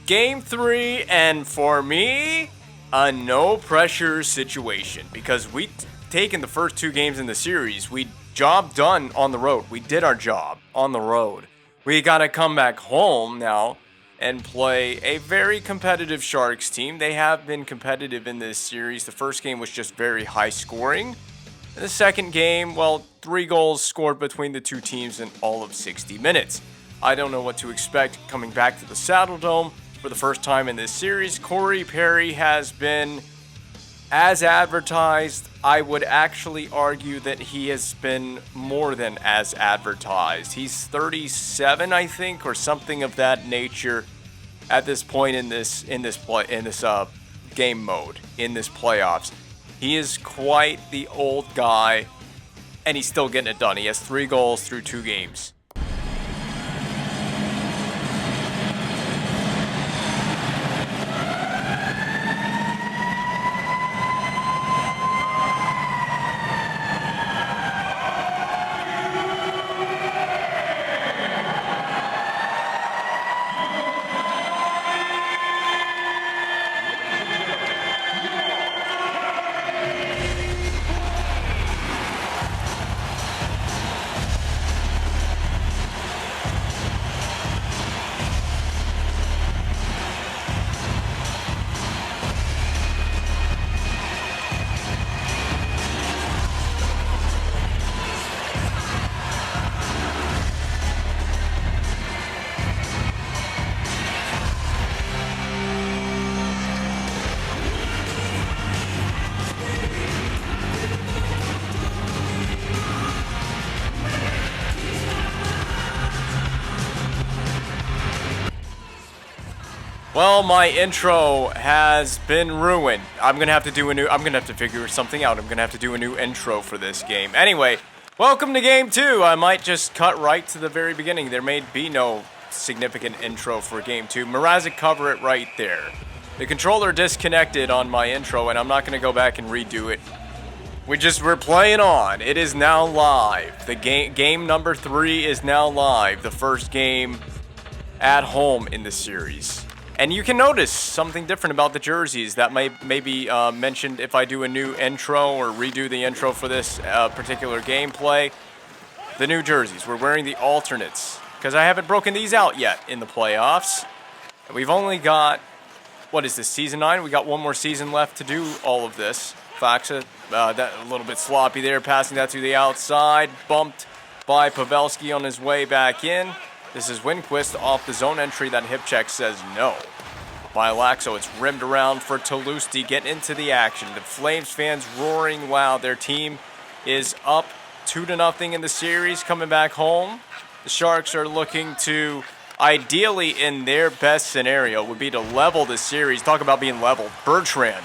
Game 3, and for me, a no-pressure situation. Because we've taken the first 2 games in the series. Job done on the road. We did our job on the road. We gotta come back home now and play a very competitive Sharks team. They have been competitive in this series. The first game was just very high scoring. In the second game, well, 3 goals scored between the 2 teams in all of 60 minutes. I don't know what to expect coming back to the Saddle Dome for the first time in this series. Corey Perry has been as advertised. I would actually argue that he has been more than as advertised. He's 37, I think, or something of that nature at this point in this game mode, in this playoffs. He is quite the old guy, and he's still getting it done. He has 3 goals through 2 games. Well, my intro has been ruined. I'm gonna have to figure something out. I'm gonna have to do a new intro for this game. Anyway, welcome to Game 2. I might just cut right to the very beginning. There may be no significant intro for Game 2. Mrazek cover it right there. The controller disconnected on my intro, and I'm not gonna go back and redo it. We're playing on. It is now live. The game number 3 is now live. The first game at home in the series. And you can notice something different about the jerseys that may be mentioned if I do a new intro or redo the intro for this particular gameplay. The new jerseys. We're wearing the alternates because I haven't broken these out yet in the playoffs. We've only got, what is this, Season 9? We got one more season left to do all of this. Faxa, that a little bit sloppy there, passing that to the outside. Bumped by Pavelski on his way back in. This is Winquist off the zone entry. That hip check says no. By Laxo, it's rimmed around for Toulouse get into the action. The Flames fans roaring loud. Their team is up 2-0 in the series, coming back home. The Sharks are looking to, ideally in their best scenario, would be to level the series. Talk about being leveled. Bertrand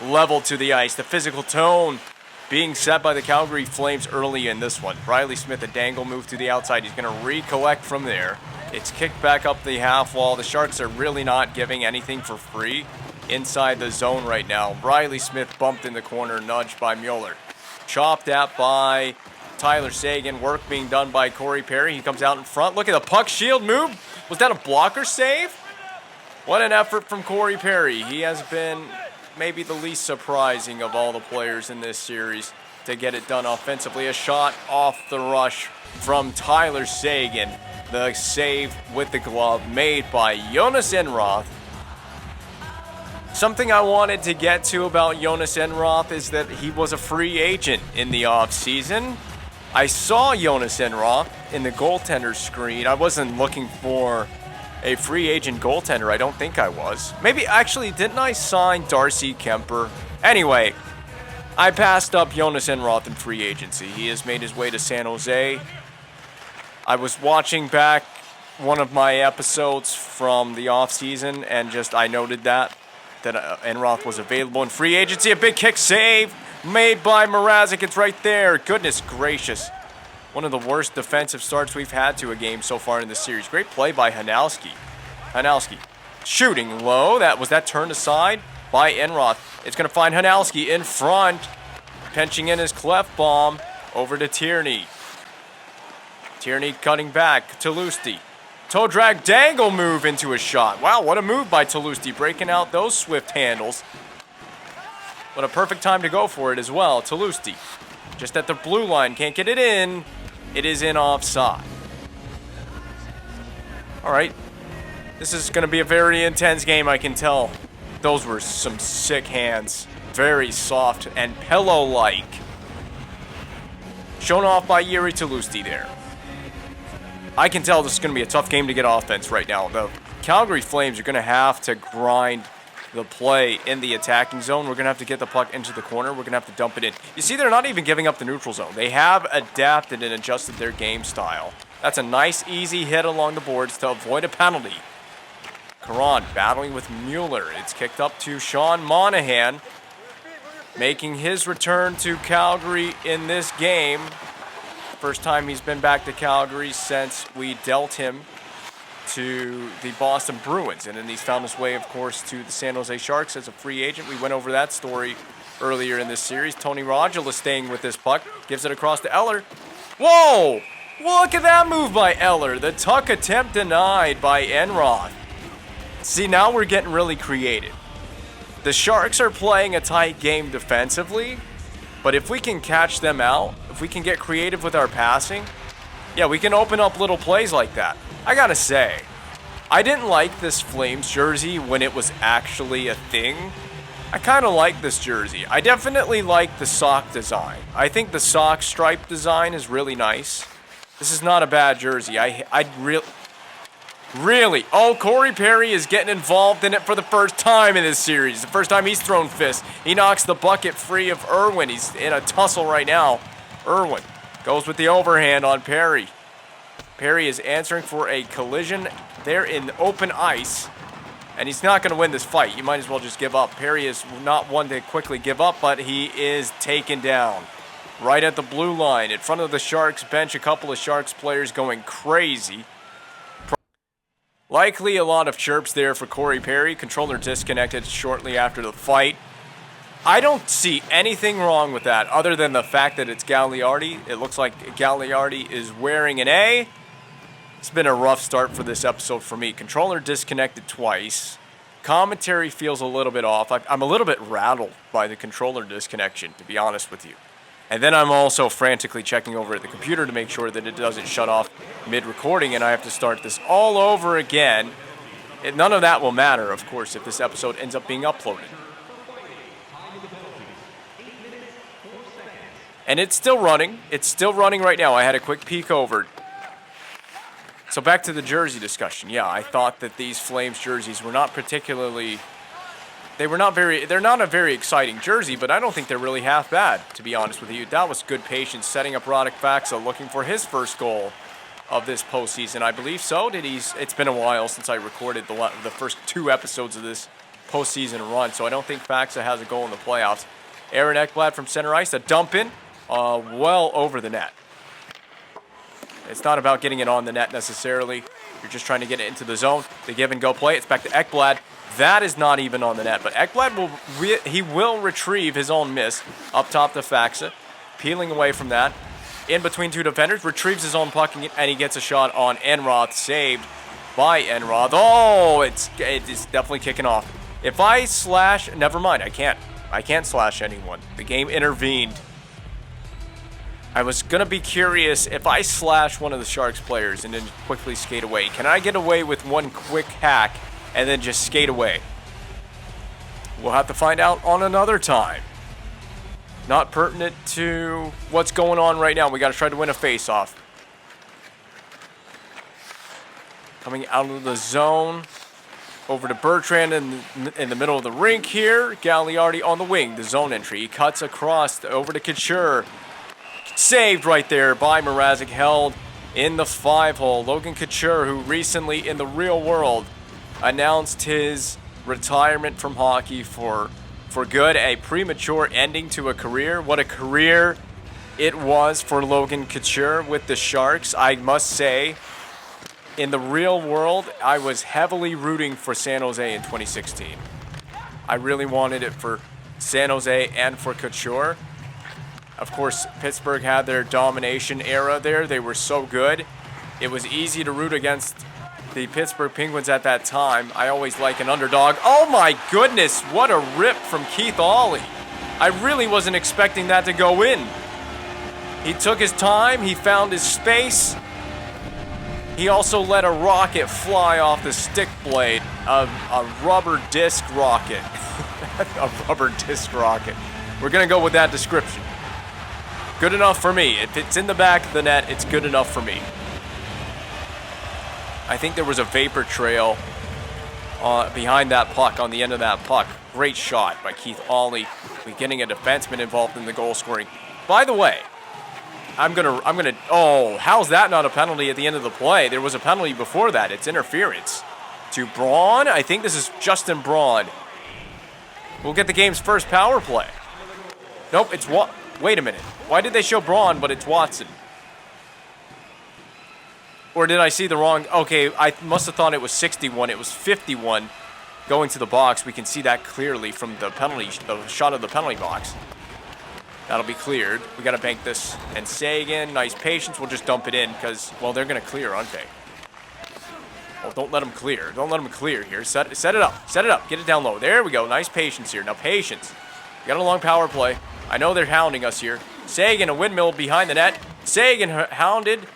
leveled to the ice. The physical tone being set by the Calgary Flames early in this one. Riley Smith, a dangle move to the outside. He's going to recollect from there. It's kicked back up the half wall. The Sharks are really not giving anything for free inside the zone right now. Riley Smith bumped in the corner, nudged by Mueller. Chopped at by Tyler Seguin. Work being done by Corey Perry. He comes out in front. Look at the puck shield move. Was that a blocker save? What an effort from Corey Perry. He has been maybe the least surprising of all the players in this series to get it done offensively. A shot off the rush from Tyler Seguin. The save with the glove made by Jonas Enroth. Something I wanted to get to about Jonas Enroth is that he was a free agent in the offseason. I saw Jonas Enroth in the goaltender screen. I wasn't looking for a free agent goaltender. I don't think I was. Maybe, actually, didn't I sign Darcy Kemper? Anyway, I passed up Jonas Enroth in free agency. He has made his way to San Jose. I was watching back one of my episodes from the offseason, and I noted that Enroth was available in free agency. A big kick save made by Mrazek. It's right there. Goodness gracious. One of the worst defensive starts we've had to a game so far in this series. Great play by Hanowski. Hanowski shooting low. That turned aside by Enroth. It's going to find Hanowski in front. Pinching in his cleft bomb over to Tierney. Tierney cutting back. Toulouse. toe drag dangle move into a shot. Wow, what a move by Talusti, breaking out those swift handles. What a perfect time to go for it as well. Talusti, just at the blue line, can't get it in. It is in offside. All right, this is going to be a very intense game, I can tell. Those were some sick hands. Very soft and pillow-like. Shown off by Yuri Talusti there. I can tell this is going to be a tough game to get offense right now. The Calgary Flames are going to have to grind the play in the attacking zone. We're going to have to get the puck into the corner. We're going to have to dump it in. You see, they're not even giving up the neutral zone. They have adapted and adjusted their game style. That's a nice, easy hit along the boards to avoid a penalty. Caron battling with Mueller. It's kicked up to Sean Monahan, making his return to Calgary in this game. First time he's been back to Calgary since we dealt him to the Boston Bruins. And then he's found his way, of course, to the San Jose Sharks as a free agent. We went over that story earlier in this series. Tony Rodula staying with this puck. Gives it across to Eller. Whoa! Look at that move by Eller. The tuck attempt denied by Enroth. See, now we're getting really creative. The Sharks are playing a tight game defensively, but if we can catch them out, if we can get creative with our passing, yeah, we can open up little plays like that. I gotta say, I didn't like this Flames jersey when it was actually a thing. I kind of like this jersey. I definitely like the sock design. I think the sock stripe design is really nice. This is not a bad jersey. Really? Oh, Corey Perry is getting involved in it for the first time in this series. The first time he's thrown fists. He knocks the bucket free of Irwin. He's in a tussle right now. Irwin goes with the overhand on Perry. Perry is answering for a collision there in open ice. And he's not going to win this fight. You might as well just give up. Perry is not one to quickly give up, but he is taken down. Right at the blue line, in front of the Sharks bench, a couple of Sharks players going crazy. Likely a lot of chirps there for Corey Perry. Controller disconnected shortly after the fight. I don't see anything wrong with that other than the fact that it's Gagliardi. It looks like Gagliardi is wearing an A. It's been a rough start for this episode for me. Controller disconnected twice. Commentary feels a little bit off. I'm a little bit rattled by the controller disconnection, to be honest with you. And then I'm also frantically checking over at the computer to make sure that it doesn't shut off mid-recording, and I have to start this all over again. None of that will matter, of course, if this episode ends up being uploaded. And it's still running. It's still running right now. I had a quick peek over. So back to the jersey discussion. Yeah, I thought that these Flames jerseys were not particularly... They're not a very exciting jersey, but I don't think they're really half bad, to be honest with you. That was good patience, setting up Radek Faksa, looking for his first goal of this postseason. I believe so. It's been a while since I recorded the first 2 episodes of this postseason run, so I don't think Faksa has a goal in the playoffs. Aaron Ekblad from center ice, a dump in, well over the net. It's not about getting it on the net necessarily. You're just trying to get it into the zone. The give and go play. It's back to Ekblad. That is not even on the net, but Ekblad will retrieve his own miss up top to Faksa, peeling away from that. In between 2 defenders, retrieves his own puck, and he gets a shot on Enroth, saved by Enroth. Oh, it is definitely kicking off. If I slash, never mind, I can't slash anyone. The game intervened. I was going to be curious, if I slash one of the Sharks players and then quickly skate away, can I get away with one quick hack and then just skate away? We'll have to find out on another time. Not pertinent to what's going on right now. We got to try to win a face-off. Coming out of the zone. Over to Bertrand in the middle of the rink here. Gagliardi on the wing, the zone entry. He cuts across over to Couture. Saved right there by Mrazek, held in the 5-hole. Logan Couture, who recently in the real world announced his retirement from hockey for good, a premature ending to a career. What a career it was for Logan Couture with the Sharks. I must say, in the real world, I was heavily rooting for San Jose in 2016. I really wanted it for San Jose and for Couture. Of course, Pittsburgh had their domination era there. They were so good. It was easy to root against the Pittsburgh Penguins at that time. I always like an underdog. Oh my goodness, what a rip from Keith Ollie. I really wasn't expecting that to go in. He took his time, he found his space. He also let a rocket fly off the stick blade, a rubber disc rocket. A rubber disc rocket. We're gonna go with that description. Good enough for me. If it's in the back of the net, it's good enough for me. I think there was a vapor trail behind that puck, on the end of that puck. Great shot by Keith Ollie. We're getting a defenseman involved in the goal scoring. By the way, I'm gonna, oh, how's that not a penalty at the end of the play? There was a penalty before that. It's interference to Braun. I think this is Justin Braun. We'll get the game's first power play. Nope, it's wait a minute. Why did they show Braun, but it's Watson? Or did I see the wrong? Okay, I must have thought it was 61. It was 51 going to the box. We can see that clearly from the shot of the penalty box. That'll be cleared. We got to bank this. And Sagan, nice patience. We'll just dump it in because, well, they're going to clear, aren't they? Well, don't let them clear. Don't let them clear here. Set it up. Set it up. Get it down low. There we go. Nice patience here. Now, patience. We got a long power play. I know they're hounding us here. Sagan, a windmill behind the net. Sagan hounded.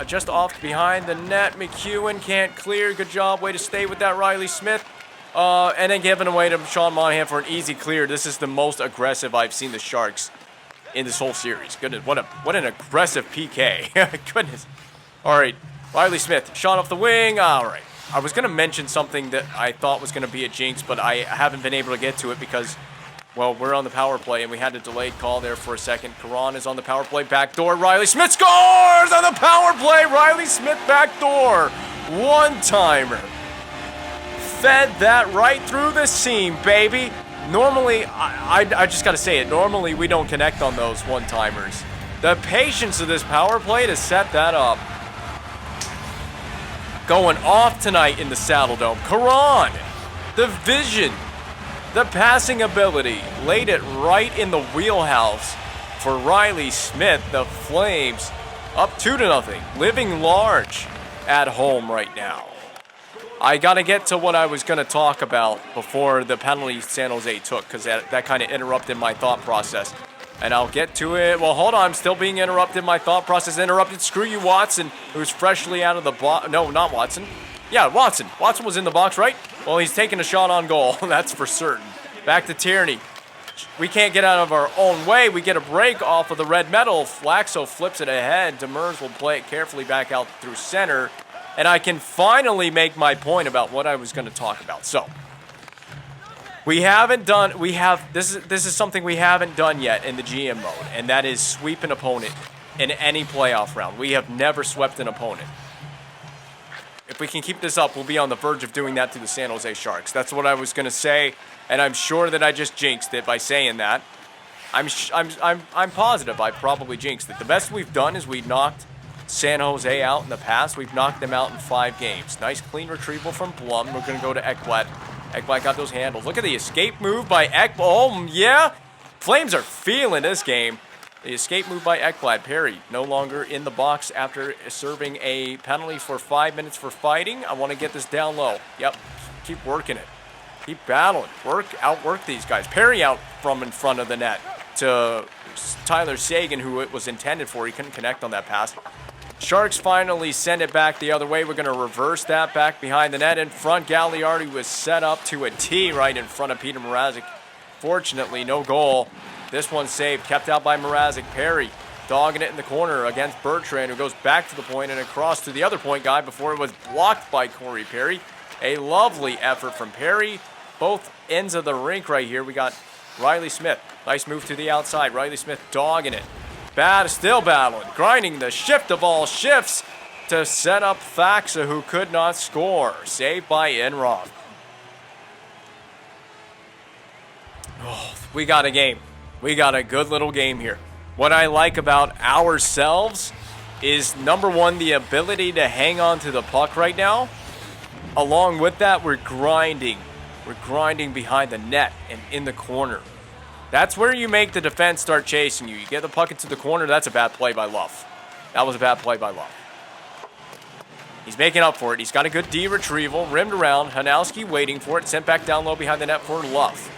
Just off behind the net. McEwen can't clear. Good job. Way to stay with that, Riley Smith. And then giving away to Sean Monahan for an easy clear. This is the most aggressive I've seen the Sharks in this whole series. Goodness, what an aggressive PK. Goodness. All right, Riley Smith, shot off the wing. All right. I was going to mention something that I thought was going to be a jinx, but I haven't been able to get to it because, well, we're on the power play, and we had a delayed call there for a second. Karan is on the power play. Backdoor. Riley Smith scores on the power play. Riley Smith backdoor. One-timer. Fed that right through the seam, baby. Normally, I just got to say it. Normally, we don't connect on those one-timers. The patience of this power play to set that up. Going off tonight in the Saddle Dome. Karan, the vision, the passing ability, laid it right in the wheelhouse for Riley Smith. The Flames up 2-0, living large at home right now. I got to get to what I was going to talk about before the penalty San Jose took, because that kind of interrupted my thought process. And I'll get to it. Well, hold on. I'm still being interrupted. My thought process interrupted. Screw you, Watson, who's freshly out of the box. No, not Watson. Yeah, Watson. Watson was in the box, right? Well, he's taking a shot on goal. That's for certain. Back to Tierney. We can't get out of our own way. We get a break off of the red metal. Flaxo flips it ahead. Demers will play it carefully back out through center. And I can finally make my point about what I was going to talk about. So, this is something we haven't done yet in the GM mode, and that is sweep an opponent in any playoff round. We have never swept an opponent. If we can keep this up, we'll be on the verge of doing that to the San Jose Sharks. That's what I was going to say, and I'm sure that I just jinxed it by saying that. I'm positive I probably jinxed it. The best we've done is we knocked San Jose out in the past. We've knocked them out in 5 games. Nice clean retrieval from Blum. We're going to go to Ekblad. Ekblad got those handles. Look at the escape move by Ekblad. Oh, yeah. Flames are feeling this game. The escape move by Ekblad. Perry no longer in the box after serving a penalty for 5 minutes for fighting. I want to get this down low. Yep. Keep working it. Keep battling. Outwork these guys. Perry out from in front of the net to Tyler Sagan, who it was intended for. He couldn't connect on that pass. Sharks finally send it back the other way. We're going to reverse that back behind the net in front. Gagliardi was set up to a T right in front of Peter Mrazek. Fortunately, no goal. This one saved, kept out by Mrazek. Perry dogging it in the corner against Bertrand, who goes back to the point and across to the other point guy before it was blocked by Corey Perry. A lovely effort from Perry. Both ends of the rink right here. We got Riley Smith. Nice move to the outside. Riley Smith dogging it. Still battling, grinding the shift of all shifts to set up Faxa, who could not score. Saved by Enroth. Oh, we got a game. We got a good little game here. What I like about ourselves is, number one, the ability to hang on to the puck right now. Along with that, we're grinding. We're grinding behind the net and in the corner. That's where you make the defense start chasing you. You get the puck into the corner, that's a bad play by Luff. That was a bad play by Luff. He's making up for it. He's got a good D retrieval, rimmed around. Hanowski waiting for it, sent back down low behind the net for Luff.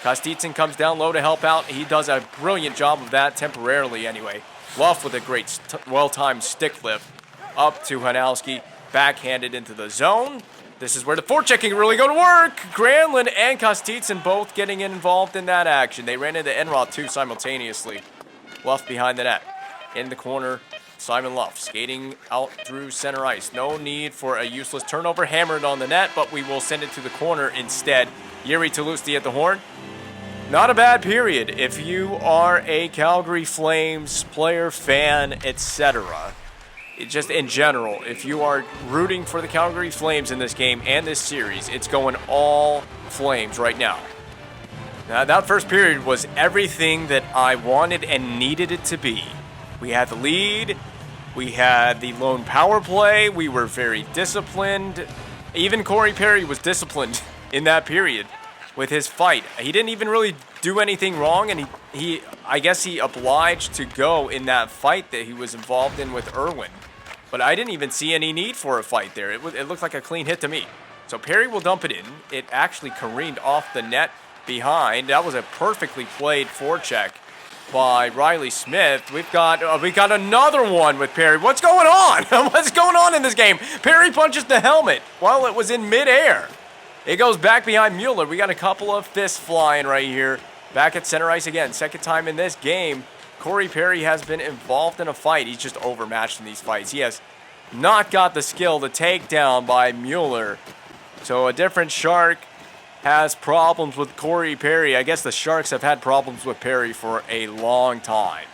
Kostitsin comes down low to help out. He does a brilliant job of that temporarily anyway. Luff with a great, well-timed stick lift up to Hanowski, backhanded into the zone. This is where the forechecking really go to work. Granlund and Kostitsin both getting involved in that action. They ran into Enroth too simultaneously. Luff behind the net. In the corner, Simon Luff skating out through center ice. No need for a useless turnover hammered on the net, but we will send it to the corner instead. Yuri Talusti at the horn. Not a bad period if you are a Calgary Flames player, fan, etc. Just in general, if you are rooting for the Calgary Flames in this game and this series, it's going all Flames right now. Now, that first period was everything that I wanted and needed it to be. We had the lead. We had the lone power play. We were very disciplined. Even Corey Perry was disciplined in that period with his fight. He didn't even really do anything wrong, and I guess he obliged to go in that fight that he was involved in with Irwin. But I didn't even see any need for a fight there. It looked like a clean hit to me. So Perry will dump it in. It actually careened off the net behind. That was a perfectly played forecheck by Riley Smith. We got another one with Perry. What's going on? What's going on in this game? Perry punches the helmet while it was in midair. It goes back behind Mueller. We got a couple of fists flying right here. Back at center ice again. Second time in this game. Corey Perry has been involved in a fight. He's just overmatched in these fights. He has not got the skill to take down by Mueller. So a different Shark has problems with Corey Perry. I guess the Sharks have had problems with Perry for a long time.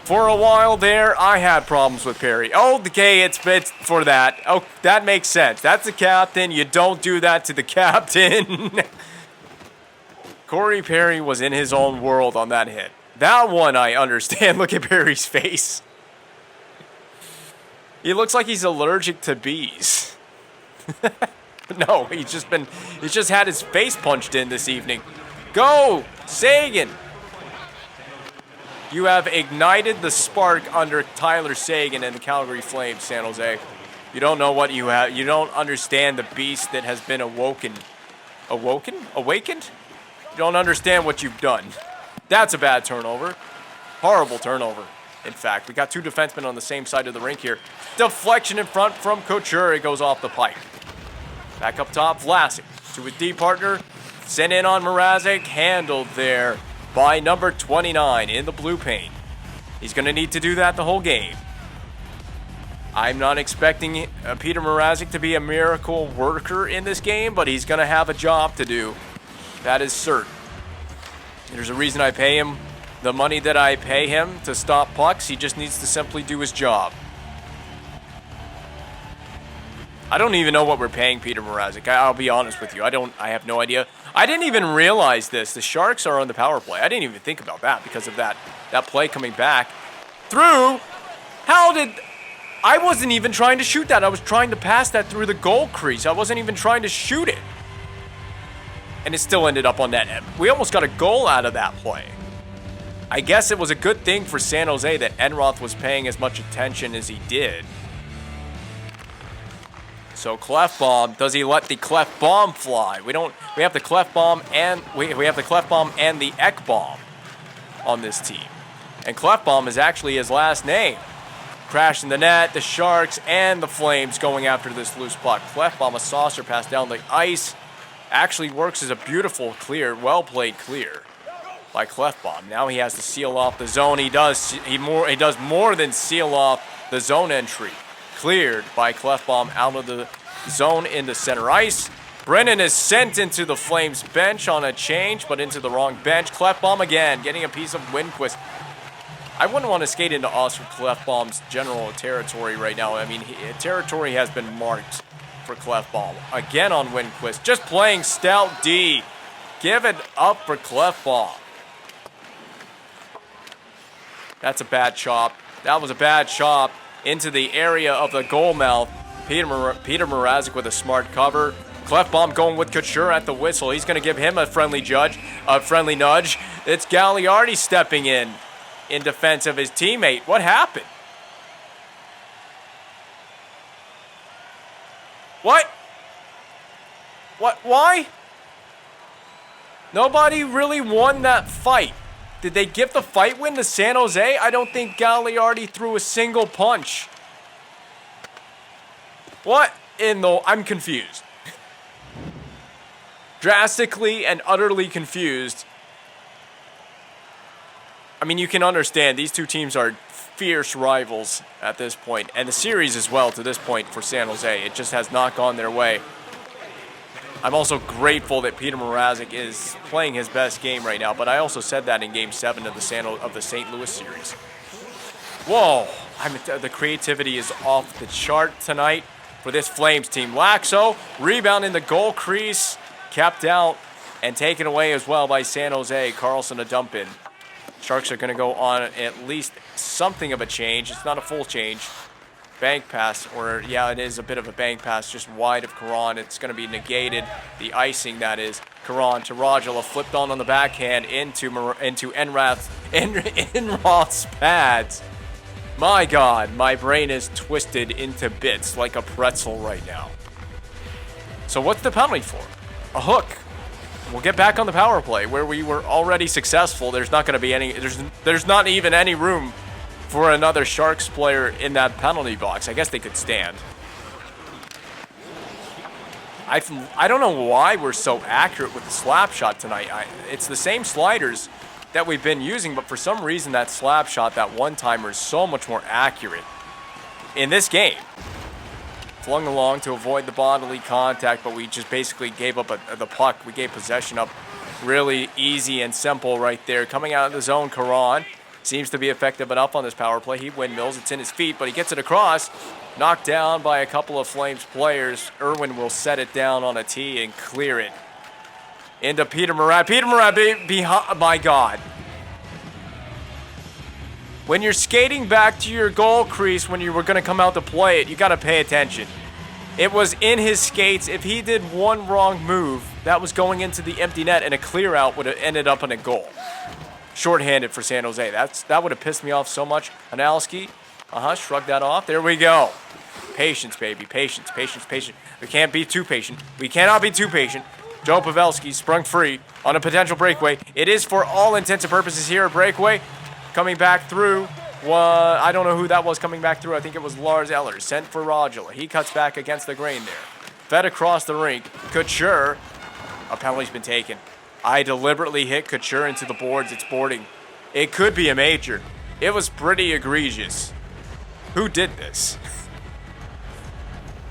For a while there, I had problems with Perry. Oh, okay, it's for that. Oh, that makes sense. That's the captain. You don't do that to the captain. Corey Perry was in his own world on that hit. That one I understand. Look at Perry's face. He looks like he's allergic to bees. No, he's just had his face punched in this evening. Go, Sagan. You have ignited the spark under Tyler Sagan and the Calgary Flames, San Jose. You don't know what you have. You don't understand the beast that has been awakened? You don't understand what you've done. That's a bad turnover. Horrible turnover, in fact. We got two defensemen on the same side of the rink here. Deflection in front from Couture. It goes off the pipe. Back up top, Vlasic to his D partner. Sent in on Mrazek. Handled there by number 29 in the blue paint. He's going to need to do that the whole game. I'm not expecting Peter Mrazek to be a miracle worker in this game, but he's going to have a job to do. That is certain. There's a reason I pay him the money that I pay him to stop pucks. He just needs to simply do his job. I don't even know what we're paying Peter Mrazek. I'll be honest with you. I have no idea. I didn't even realize this. The Sharks are on the power play. I didn't even think about that because of that play coming back through. I wasn't even trying to shoot that. I was trying to pass that through the goal crease. I wasn't even trying to shoot it. And it still ended up on net. We almost got a goal out of that play. I guess it was a good thing for San Jose that Enroth was paying as much attention as he did. So clef bomb, does he let the clef bomb fly? We have the clef bomb and we have the clef bomb and the Ek bomb on this team. And clef bomb is actually his last name. Crashing the net, the Sharks and the Flames going after this loose puck. Clef bomb, a saucer pass down the ice. Actually works as a beautiful clear, well played clear by Clefbaum. Now he has to seal off the zone. He does more than seal off the zone entry. Cleared by Clefbaum out of the zone into center ice. Brennan is sent into the Flames bench on a change, but into the wrong bench. Clefbaum again, getting a piece of Windquist. I wouldn't want to skate into Oscar Clefbaum's general territory right now. I mean, territory has been marked for Clefbaum. Again on Windquist. Just playing stout D. Give it up for Clefbaum. That's a bad chop. That was a bad chop into the area of the goal mouth. Peter Mrazek with a smart cover. Clefbaum going with Couture at the whistle. He's going to give him a friendly nudge. It's Gagliardi stepping in defense of his teammate. What happened? What? What? Why? Nobody really won that fight. Did they give the fight win to San Jose? I don't think Gagliardi threw a single punch. What in the... I'm confused. Drastically and utterly confused. I mean, you can understand these two teams are fierce rivals at this point, and the series as well to this point for San Jose. It just has not gone their way. I'm also grateful that Peter Mrazek is playing his best game right now, but I also said that in Game 7 of the St. Louis series. Whoa, the creativity is off the chart tonight for this Flames team. Laxo, rebound in the goal crease, kept out and taken away as well by San Jose. Carlson a dump in. Sharks are going to go on at least something of a change. It's not a full change. Bank pass, or yeah, it is a bit of a bank pass, just wide of Caron. It's going to be negated. The icing, that is. Caron to Radula, flipped on the backhand into Enrath's pads. My God, my brain is twisted into bits like a pretzel right now. So what's the penalty for? A hook. We'll get back on the power play where we were already successful. There's not going to be any. There's not even any room for another Sharks player in that penalty box. I guess they could stand. I don't know why we're so accurate with the slap shot tonight. It's the same sliders that we've been using, but for some reason that slap shot, that one-timer, is so much more accurate in this game. Flung along to avoid the bodily contact, but we just basically gave up the puck. We gave possession up really easy and simple right there. Coming out of the zone, Caron seems to be effective enough on this power play. He windmills, it's in his feet, but he gets it across. Knocked down by a couple of Flames players. Irwin will set it down on a tee and clear it into Peter Mrazek. Peter Mrazek behind, my God. When you're skating back to your goal crease when you were going to come out to play it, you got to pay attention. It was in his skates. If he did one wrong move, that was going into the empty net, and a clear out would have ended up in a goal. Shorthanded for San Jose. That would have pissed me off so much. Hanalski, shrug that off. There we go. Patience, baby. Patience, patience, patience. We can't be too patient. We cannot be too patient. Joe Pavelski sprung free on a potential breakaway. It is, for all intents and purposes here, a breakaway. Coming back through. I don't know who that was coming back through. I think it was Lars Eller. Sent for Radula. He cuts back against the grain there. Fed across the rink. Couture. A penalty's been taken. I deliberately hit Couture into the boards. It's boarding. It could be a major. It was pretty egregious. Who did this?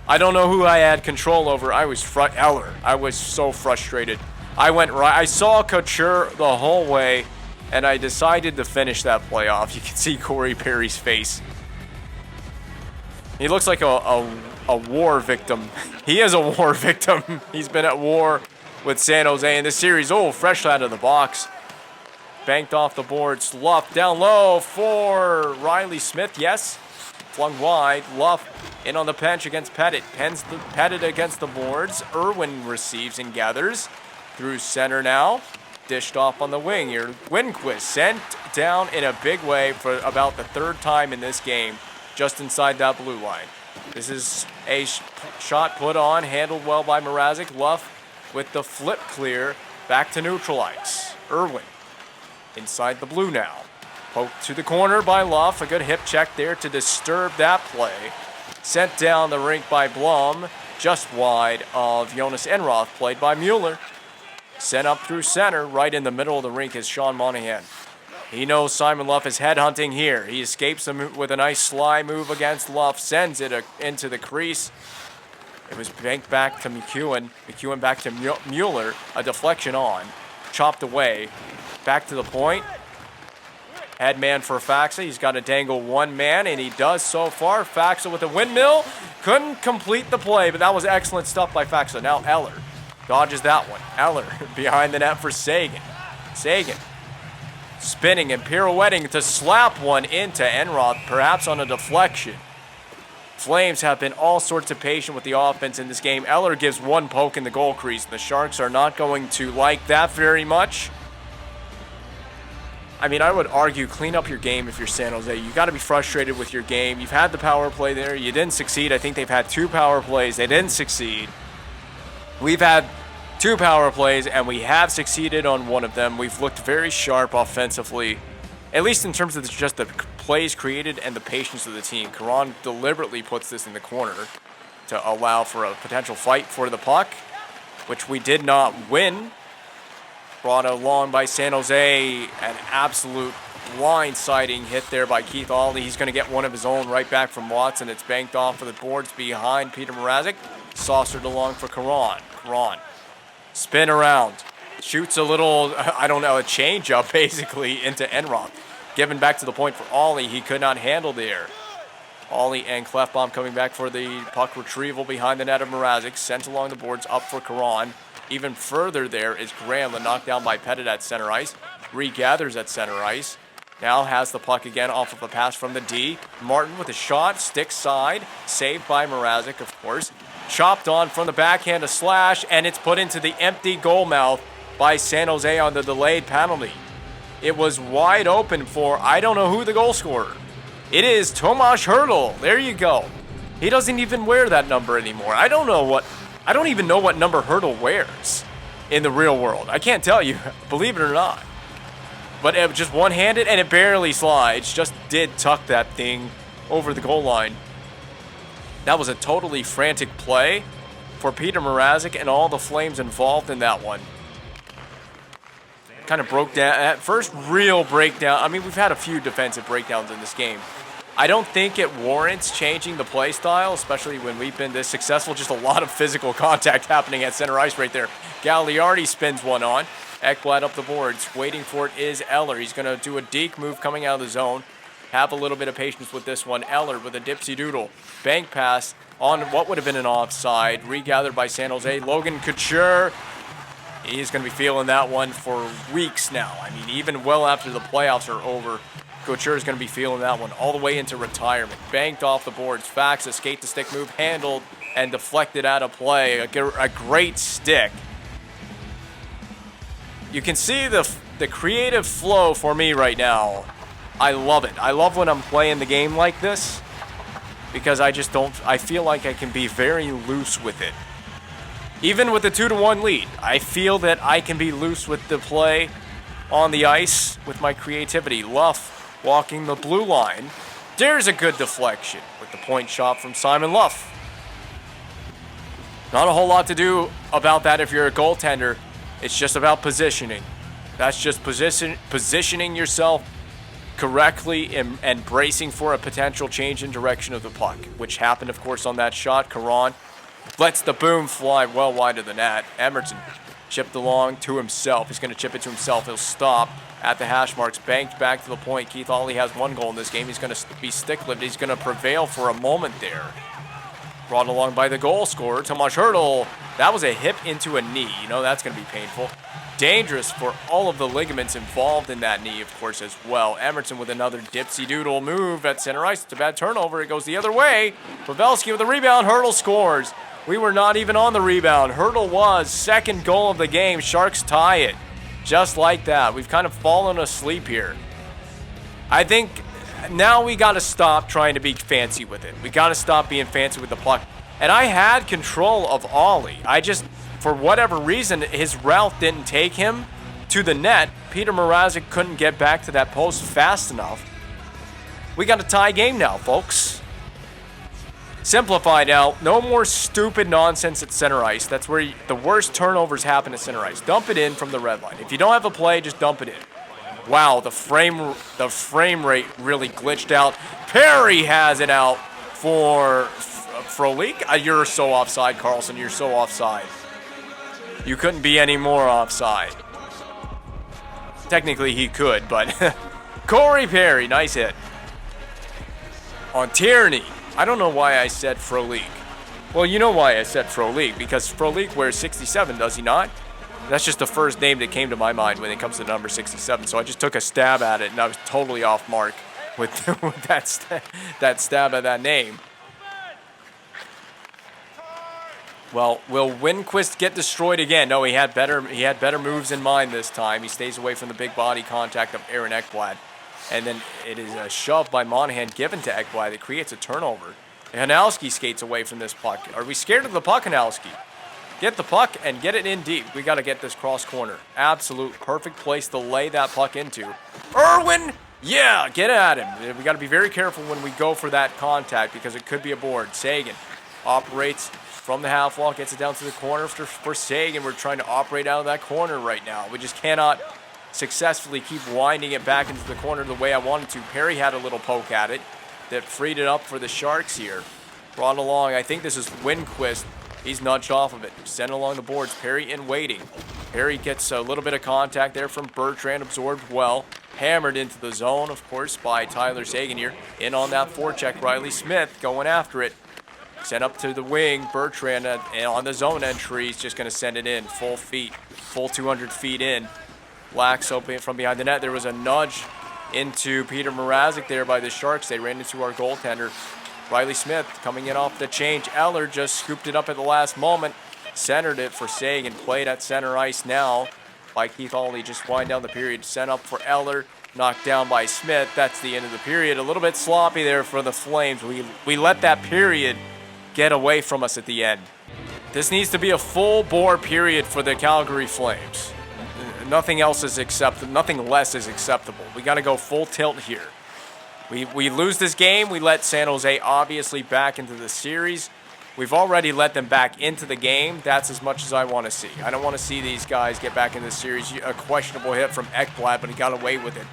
I don't know who I had control over. I was Eller. I was so frustrated. I went right. I saw Couture the whole way, and I decided to finish that play off. You can see Corey Perry's face. He looks like a war victim. He is a war victim. He's been at war with San Jose in this series. Oh, fresh out of the box. Banked off the boards. Luff down low for Riley Smith. Yes. Flung wide. Luff in on the bench against Pettit. Pettit against the boards. Irwin receives and gathers. Through center now. Dished off on the wing here. Winquist sent down in a big way for about the third time in this game. Just inside that blue line. This is a shot put on. Handled well by Mrazek. Luff with the flip clear. Back to neutral ice. Irwin inside the blue now. Poked to the corner by Luff. A good hip check there to disturb that play. Sent down the rink by Blum. Just wide of Jonas Enroth. Played by Mueller. Sent up through center. Right in the middle of the rink is Sean Monahan. He knows Simon Luff is headhunting here. He escapes him with a nice sly move against Luff. Sends it into the crease. It was banked back to McEwen. McEwen back to Mueller. A deflection on. Chopped away. Back to the point. Head man for Faxa. He's got to dangle one man, and he does so far. Faxa with a windmill. Couldn't complete the play, but that was excellent stuff by Faxa. Now Eller dodges that one. Eller behind the net for Sagan. Sagan spinning and pirouetting to slap one into Enroth, perhaps on a deflection. Flames have been all sorts of patient with the offense in this game. Eller gives one poke in the goal crease. The Sharks are not going to like that very much. I mean, I would argue clean up your game if you're San Jose. You got to be frustrated with your game. You've had the power play there. You didn't succeed. I think they've had 2 power plays. They didn't succeed. We've had 2 power plays, and we have succeeded on one of them. We've looked very sharp offensively, at least in terms of just the plays created and the patience of the team. Caron deliberately puts this in the corner to allow for a potential fight for the puck, which we did not win. Brought along by San Jose, an absolute blindsiding hit there by Keith Ollie. He's going to get one of his own right back from Watson. It's banked off for the boards behind Peter Mrazek. Saucered along for Caron. Caron, spin around. Shoots a little, I don't know, a change-up basically into Enrock. Given back to the point for Ollie. He could not handle there. Ollie and Clefbaum coming back for the puck retrieval behind the net of Mrazek. Sent along the boards up for Caron. Even further there is Graham, the knockdown by Pettit at center ice. Regathers at center ice. Now has the puck again off of a pass from the D. Martin with a shot, stick side. Saved by Mrazek, of course. Chopped on from the backhand, a slash, and it's put into the empty goal mouth by San Jose on the delayed penalty. It was wide open for, I don't know who the goal scorer. It is Tomas Hertl. There you go. He doesn't even wear that number anymore. I don't even know what number Hertl wears in the real world. I can't tell you, believe it or not. But it was just one-handed, and it barely slides. Just did tuck that thing over the goal line. That was a totally frantic play for Peter Mrazek and all the Flames involved in that one. Kind of broke down. At first, real breakdown. I mean, we've had a few defensive breakdowns in this game. I don't think it warrants changing the play style, especially when we've been this successful. Just a lot of physical contact happening at center ice right there. Gagliardi spins one on. Ekblad up the boards. Waiting for it is Eller. He's going to do a deke move coming out of the zone. Have a little bit of patience with this one. Eller with a dipsy doodle. Bank pass on what would have been an offside. Regathered by San Jose. Logan Couture. He's going to be feeling that one for weeks now. I mean, even well after the playoffs are over, Couture is going to be feeling that one all the way into retirement. Banked off the boards. Fax, a skate-to-stick move, handled and deflected out of play. A great stick. You can see the creative flow for me right now. I love it. I love when I'm playing the game like this because I feel like I can be very loose with it. Even with the 2-1 lead, I feel that I can be loose with the play on the ice with my creativity. Luff walking the blue line. There's a good deflection with the point shot from Simon Luff. Not a whole lot to do about that if you're a goaltender. It's just about positioning. That's just positioning yourself correctly and bracing for a potential change in direction of the puck, which happened, of course, on that shot. Caron lets the boom fly well wide of the net. Emerson chipped along to himself. He's going to chip it to himself. He'll stop at the hash marks. Banked back to the point. Keith Ollie has 1 goal in this game. He's going to be stick-lifted. He's going to prevail for a moment there. Brought along by the goal scorer, Tomas Hertl. That was a hip into a knee. You know that's going to be painful. Dangerous for all of the ligaments involved in that knee, of course, as well. Emerson with another dipsy-doodle move at center ice. It's a bad turnover. It goes the other way. Pavelski with a rebound. Hertl scores. We were not even on the rebound. Hertl was. Second goal of the game. Sharks tie it. Just like that. We've kind of fallen asleep here. I think now we got to stop trying to be fancy with it. We got to stop being fancy with the puck. And I had control of Ollie. I just, for whatever reason, his route didn't take him to the net. Peter Mrazek couldn't get back to that post fast enough. We got a tie game now, folks. Simplify now. No more stupid nonsense at center ice. That's where the worst turnovers happen at center ice. Dump it in from the red line. If you don't have a play, just dump it in. Wow, the frame rate really glitched out. Perry has it out for Frolik. You're so offside, Carlson. You're so offside. You couldn't be any more offside. Technically, he could, but Corey Perry, nice hit. On Tierney. I don't know why I said Frolik. Well, you know why I said Frolik, because Frolik wears 67, does he not? That's just the first name that came to my mind when it comes to number 67, so I just took a stab at it, and I was totally off mark with that stab at that name. Well, will Winquist get destroyed again? No, he had better moves in mind this time. He stays away from the big body contact of Aaron Ekblad. And then it is a shove by Monahan given to Ekblad. It creates a turnover. Hanowski skates away from this puck. Are we scared of the puck, Hanowski? Get the puck and get it in deep. We got to get this cross corner. Absolute perfect place to lay that puck into. Irwin! Yeah, get at him. We got to be very careful when we go for that contact because it could be a board. Sagan operates from the half wall, gets it down to the corner for Sagan. We're trying to operate out of that corner right now. We just cannot successfully keep winding it back into the corner the way I wanted to. Perry had a little poke at it that freed it up for the Sharks here. Brought along, I think this is Winquist. He's nudged off of it. Sent along the boards. Perry in waiting. Perry gets a little bit of contact there from Bertrand, absorbed well. Hammered into the zone, of course, by Tyler Sagan here. In on that forecheck, Riley Smith going after it. Sent up to the wing. Bertrand on the zone entry. He's just going to send it in. Full feet. Full 200 feet in. Lax opening from behind the net. There was a nudge into Peter Mrazek there by the Sharks. They ran into our goaltender. Riley Smith coming in off the change. Eller just scooped it up at the last moment. Centered it for Sagan. Played at center ice now by Keith Hawley. Just wind down the period. Sent up for Eller. Knocked down by Smith. That's the end of the period. A little bit sloppy there for the Flames. We let that period get away from us at the end. This needs to be a full-bore period for the Calgary Flames. Nothing else is acceptable. Nothing less is acceptable. We got to go full tilt here. We lose this game. We let San Jose obviously back into the series. We've already let them back into the game. That's as much as I want to see. I don't want to see these guys get back in the series. A questionable hit from Ekblad, but he got away with it.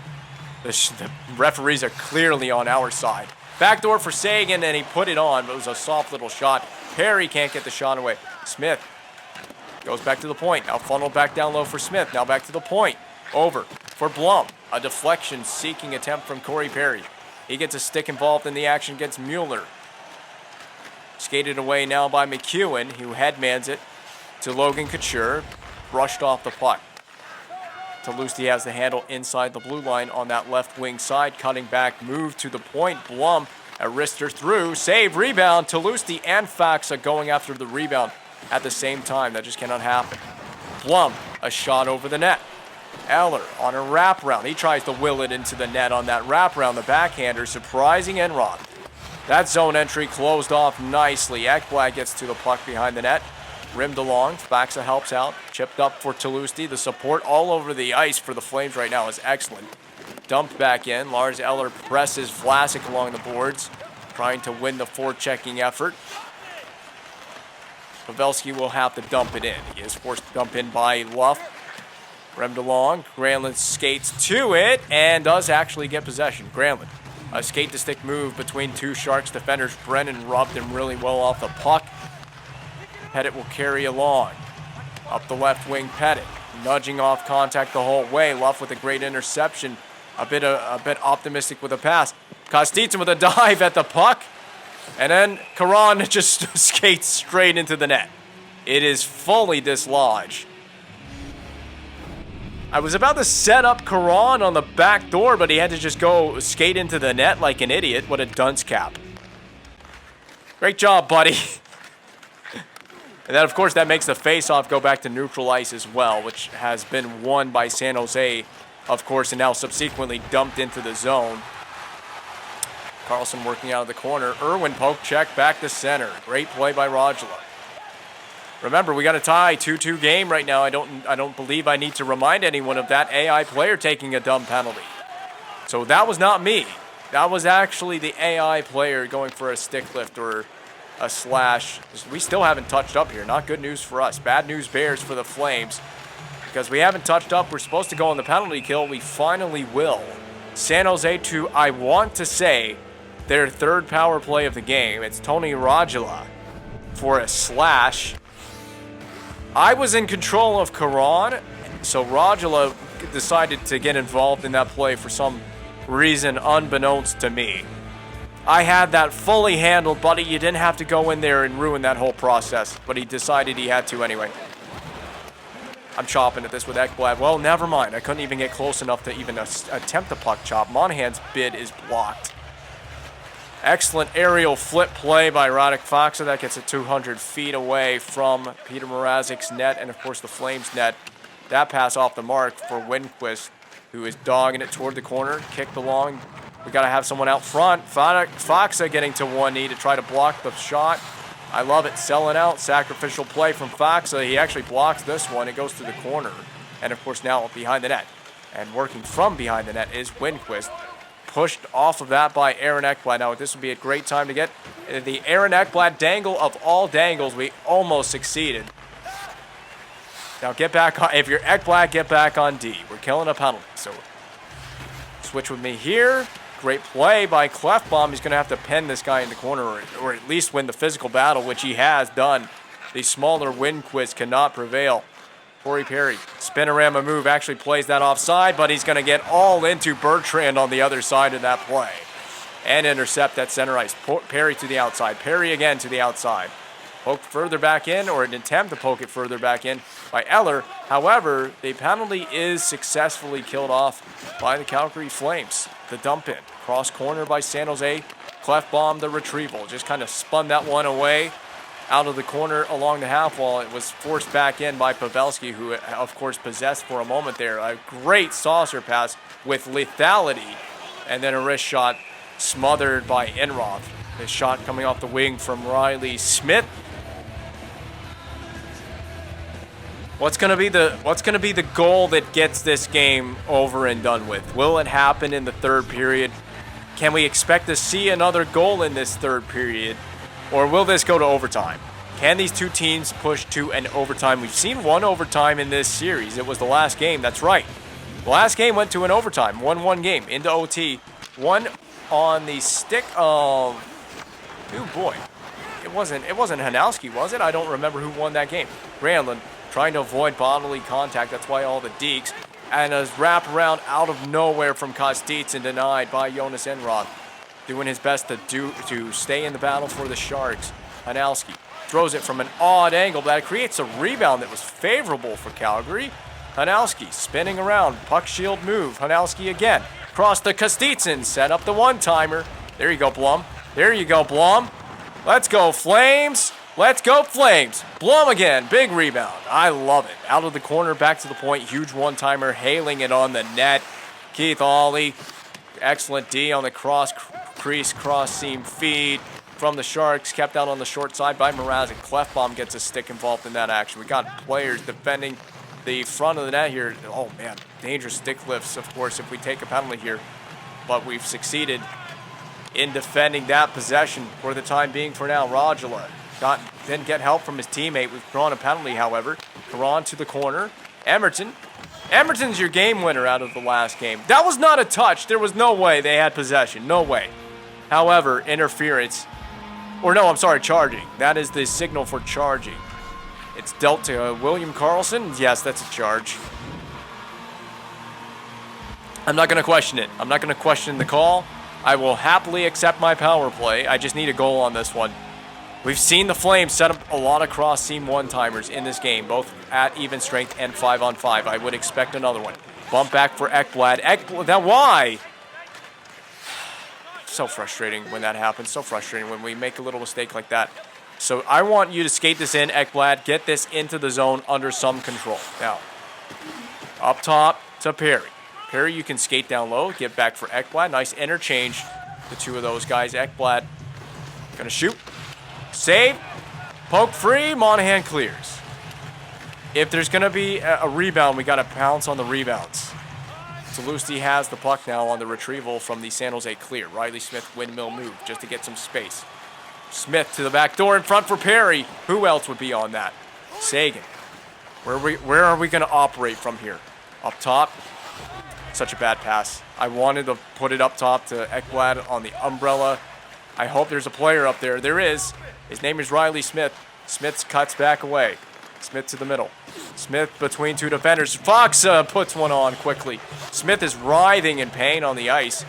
The referees are clearly on our side. Backdoor for Sagan, and he put it on, but it was a soft little shot. Perry can't get the shot away. Smith goes back to the point. Now funneled back down low for Smith. Now back to the point. Over for Blum. A deflection-seeking attempt from Corey Perry. He gets a stick involved in the action against Mueller. Skated away now by McEwen, who headmans it to Logan Couture. Brushed off the puck. Talusti has the handle inside the blue line on that left wing side. Cutting back, move to the point. Blum, a wrister through. Save, rebound. Talusti and Faxa going after the rebound at the same time. That just cannot happen. Blum, a shot over the net. Eller on a wraparound. He tries to will it into the net on that wraparound. The backhander, surprising Enroth. That zone entry closed off nicely. Ekblad gets to the puck behind the net. Rimmed along. Faxa helps out. Chipped up for Talusti. The support all over the ice for the Flames right now is excellent. Dumped back in. Lars Eller presses Vlasic along the boards, trying to win the forechecking effort. Pavelski will have to dump it in. He is forced to dump in by Luff. Rimmed along. Granlund skates to it and does actually get possession. Granlund, a skate-to-stick move between two Sharks defenders. Brennan rubbed him really well off the puck. Pettit will carry along. Up the left wing, Pettit. Nudging off contact the whole way. Luff with a great interception. A bit optimistic with a pass. Kostitsin with a dive at the puck. And then Karan just skates straight into the net. It is fully dislodged. I was about to set up Karan on the back door, but he had to just go skate into the net like an idiot. What a dunce cap. Great job, buddy. And then, of course, that makes the face-off go back to neutral ice as well, which has been won by San Jose, of course, and now subsequently dumped into the zone. Carlson working out of the corner. Irwin poke check back to center. Great play by Rajala. Remember, we got a tie 2-2 game right now. I don't believe I need to remind anyone of that AI player taking a dumb penalty. So that was not me. That was actually the AI player going for a stick lift or a slash. We still haven't touched up here. Not good news for us. Bad news bears for the Flames. Because we haven't touched up. We're supposed to go on the penalty kill. We finally will. San Jose to, I want to say, their third power play of the game. It's Tony Rajala for a slash. I was in control of Karan, so Rajala decided to get involved in that play for some reason unbeknownst to me. I had that fully handled, buddy. You didn't have to go in there and ruin that whole process, but he decided he had to anyway. I'm chopping at this with Ekblad. Well, never mind. I couldn't even get close enough to even attempt a puck chop. Monahan's bid is blocked. Excellent aerial flip play by Radek Faksa. That gets it 200 feet away from Peter Mrazek's net and, of course, the Flames' net. That pass off the mark for Winquist, who is dogging it toward the corner. Kicked along. We got to have someone out front. Faksa getting to one knee to try to block the shot. I love it. Selling out. Sacrificial play from Faksa. He actually blocks this one. It goes to the corner. And, of course, now behind the net. And working from behind the net is Winquist. Pushed off of that by Aaron Ekblad. Now, this would be a great time to get the Aaron Ekblad dangle of all dangles. We almost succeeded. Now, get back on. If you're Ekblad, get back on D. We're killing a penalty. So, switch with me here. Great play by Clefbaum. He's going to have to pin this guy in the corner or at least win the physical battle, which he has done. The smaller Winquist cannot prevail. Corey Perry, spinorama move, actually plays that offside, but he's going to get all into Bertrand on the other side of that play. And intercept at center ice. Perry to the outside. Perry again to the outside. Poked further back in, or an attempt to poke it further back in by Eller. However, the penalty is successfully killed off by the Calgary Flames. The dump in. Cross corner by San Jose. Clefbaum, the retrieval. Just kind of spun that one away. Out of the corner along the half wall. It was forced back in by Pavelski, who, of course, possessed for a moment there. A great saucer pass with lethality. And then a wrist shot smothered by Enroth. The shot coming off the wing from Riley Smith. What's gonna be the goal that gets this game over and done with? Will it happen in the third period? Can we expect to see another goal in this third period? Or will this go to overtime? Can these two teams push to an overtime? We've seen one overtime in this series. It was the last game. That's right. The last game went to an overtime. 1-1 game into OT. One on the stick of... Oh, boy. It wasn't Hanowski, was it? I don't remember who won that game. Granlund trying to avoid bodily contact. That's why all the deeks. And a wraparound out of nowhere from Kostitz and denied by Jonas Enroth. Doing his best to stay in the battle for the Sharks. Hanowski throws it from an odd angle. That creates a rebound that was favorable for Calgary. Hanowski spinning around. Puck shield move. Hanowski again. Cross to Kostitsin. Set up the one-timer. There you go, Blum. There you go, Blum. Let's go, Flames. Let's go, Flames. Blum again. Big rebound. I love it. Out of the corner, back to the point. Huge one-timer. Hailing it on the net. Keith Ollie. Excellent D on the crease, cross seam feed from the Sharks, kept out on the short side by Mrazek. Clefbaum gets a stick involved in that action. We got players defending the front of the net here. Oh, man, dangerous stick lifts, of course, if we take a penalty here. But we've succeeded in defending that possession for the time being for now. Rajala didn't get help from his teammate. We've drawn a penalty, however. Karan to the corner. Emerton's your game winner out of the last game. That was not a touch. There was no way they had possession. No way. However, interference. Or no, I'm sorry, charging. That is the signal for charging. It's dealt to William Karlsson. Yes, that's a charge. I'm not going to question it. I'm not going to question the call. I will happily accept my power play. I just need a goal on this one. We've seen the Flames set up a lot of cross-seam one-timers in this game, both at even strength and 5-on-5. I would expect another one. Bump back for Ekblad. Now, why? So frustrating when that happens. So frustrating when we make a little mistake like that. So I want you to skate this in, Ekblad. Get this into the zone under some control. Now, up top to Perry. Perry, you can skate down low. Get back for Ekblad. Nice interchange. The two of those guys. Ekblad gonna shoot. Save. Poke free. Monahan clears. If there's going to be a rebound, we got to pounce on the rebounds. Zalusti has the puck now on the retrieval from the San Jose clear. Riley Smith windmill move just to get some space. Smith to the back door in front for Perry. Who else would be on that? Sagan. Where are we going to operate from here? Up top. Such a bad pass. I wanted to put it up top to Ekblad on the umbrella. I hope there's a player up there. There is. His name is Riley Smith. Smith cuts back away. Smith to the middle. Smith between two defenders. Fox puts one on quickly. Smith is writhing in pain on the ice.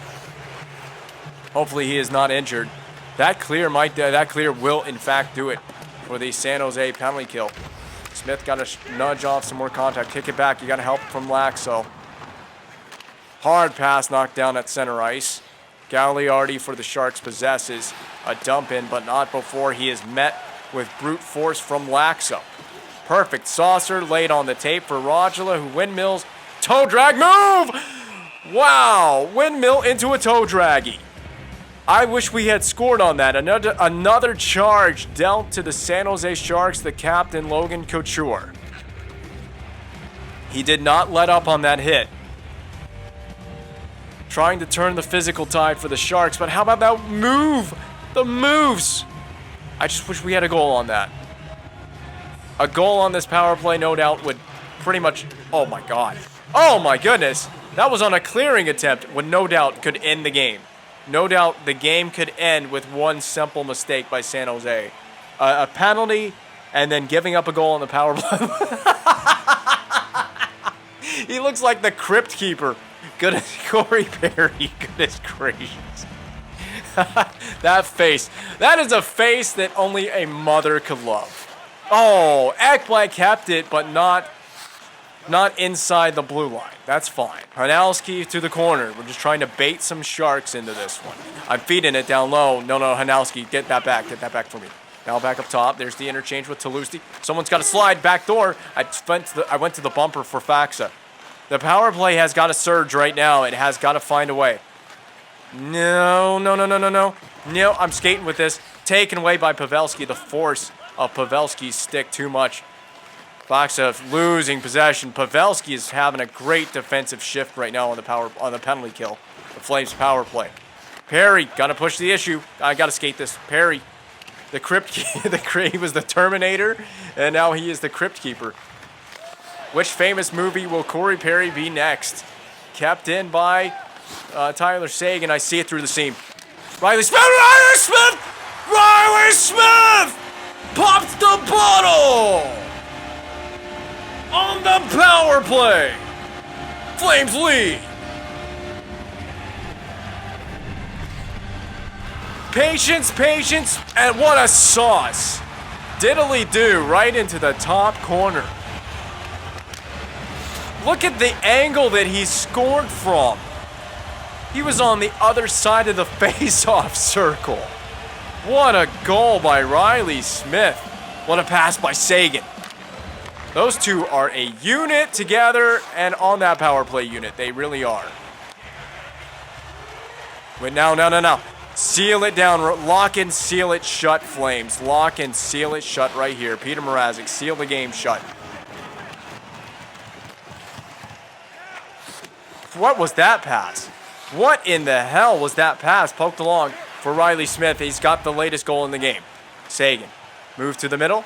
Hopefully he is not injured. That clear will in fact do it for the San Jose penalty kill. Smith got to nudge off some more contact. Kick it back. You got to help from Laxo. Hard pass knocked down at center ice. Gagliardi for the Sharks possesses a dump in, but not before he is met with brute force from Laxo. Perfect saucer laid on the tape for Rogula, who windmills. Toe drag move! Wow, windmill into a toe draggy. I wish we had scored on that. Another charge dealt to the San Jose Sharks, the captain Logan Couture. He did not let up on that hit. Trying to turn the physical tide for the Sharks, but how about that move? The moves! I just wish we had a goal on that. A goal on this power play, no doubt, would pretty much... Oh my god. Oh my goodness! That was on a clearing attempt, would no doubt could end the game. No doubt the game could end with one simple mistake by San Jose. A penalty, and then giving up a goal on the power play. He looks like the crypt keeper. Goodness, Corey Perry. Goodness gracious. That face. That is a face that only a mother could love. Oh, Ekblad kept it, but not inside the blue line. That's fine. Hanowski to the corner. We're just trying to bait some Sharks into this one. I'm feeding it down low. No, Hanowski, get that back. Get that back for me. Now back up top. There's the interchange with Toulouse. Someone's got to slide back door. I went to the bumper for Faxa. The power play has got to surge right now. It has got to find a way. No, I'm skating with this. Taken away by Pavelski. The force of Pavelski's stick too much. Faxa losing possession. Pavelski is having a great defensive shift right now on the penalty kill. The Flames power play. Perry, gotta push the issue. I gotta skate this. Perry, the crypt, he was the Terminator, and now he is the crypt keeper. Which famous movie will Corey Perry be next? Kept in by Tyler Seguin. I see it through the seam. Riley Smith! Riley Smith! Riley Smith! Popped the bottle! On the power play! Flames lead! Patience, and what a sauce! Diddly-do right into the top corner. Look at the angle that he scored from. He was on the other side of the face-off circle. What a goal by Riley Smith. What a pass by Seguin. Those two are a unit together and on that power play unit. They really are. Wait, now. Seal it down. Lock and seal it shut, Flames. Lock and seal it shut right here. Peter Mrazek, seal the game shut. What was that pass? What in the hell was that pass? Poked along for Riley Smith. He's got the latest goal in the game. Seguin. Move to the middle.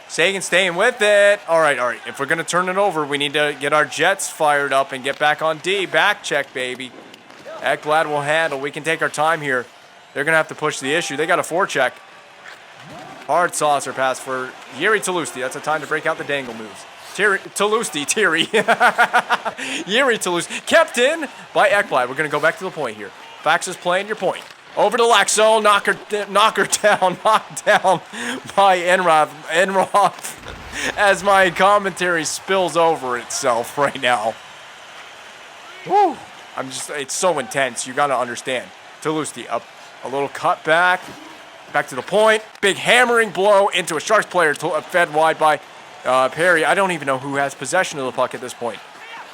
Seguin staying with it. All right. If we're going to turn it over, we need to get our Jets fired up and get back on D. Back check, baby. Ekblad will handle. We can take our time here. They're going to have to push the issue. They got a forecheck. Hard saucer pass for Yuri Toulouse. That's a time to break out the dangle moves. Toulouse. Yuri Toulouse. Kept in by Ekblad. We're going to go back to the point here. Fax is playing your point. Over to Laxo. Knock down by Enroth as my commentary spills over itself right now. Woo. It's so intense. You got to understand. Toulouse up. A little cut back. Back to the point. Big hammering blow into a Sharks player fed wide by Perry. I don't even know who has possession of the puck at this point.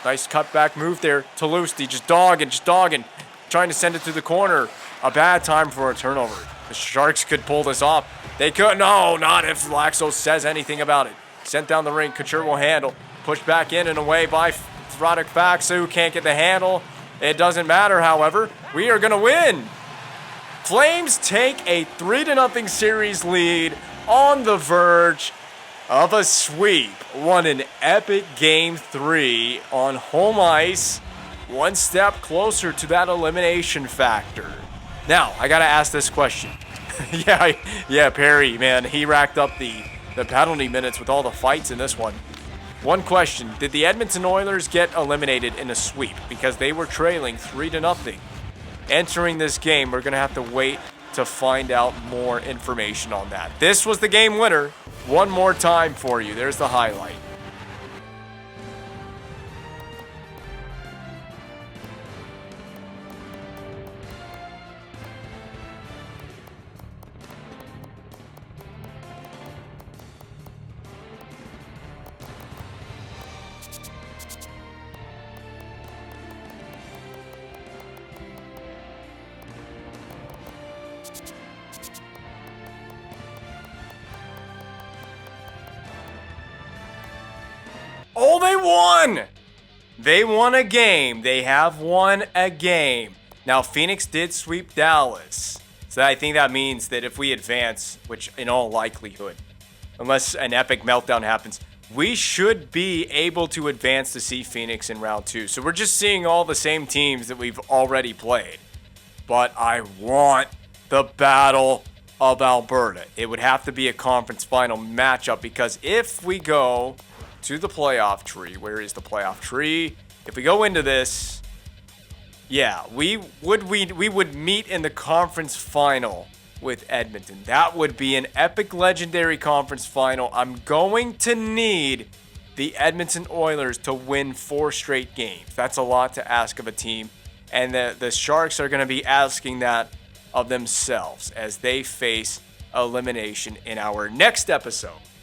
Nice cutback move there. Toulouse just dogging. Trying to send it to the corner. A bad time for a turnover. The Sharks could pull this off. They could. No, not if Laxo says anything about it. Sent down the ring. Couture will handle. Pushed back in and away by Radek Faxa, who can't get the handle. It doesn't matter, however. We are going to win. Flames take a 3-0 series lead on the verge of a sweep. Won an epic Game 3 on home ice. One step closer to that elimination factor. Now, I got to ask this question. yeah, Perry, man, he racked up the penalty minutes with all the fights in this one. One question, did the Edmonton Oilers get eliminated in a sweep because they were trailing 3-0? Entering this game, we're going to have to wait to find out more information on that. This was the game winner. One more time for you. There's the highlight. won! They won a game. They have won a game. Now, Phoenix did sweep Dallas. So I think that means that if we advance, which in all likelihood, unless an epic meltdown happens, we should be able to advance to see Phoenix in round 2. So we're just seeing all the same teams that we've already played. But I want the Battle of Alberta. It would have to be a conference final matchup, because if we go to the playoff tree, where is the playoff tree? If we go into this, yeah, we would meet in the conference final with Edmonton. That would be an epic legendary conference final. I'm going to need the Edmonton Oilers to win 4 straight games. That's a lot to ask of a team. And the Sharks are going to be asking that of themselves as they face elimination in our next episode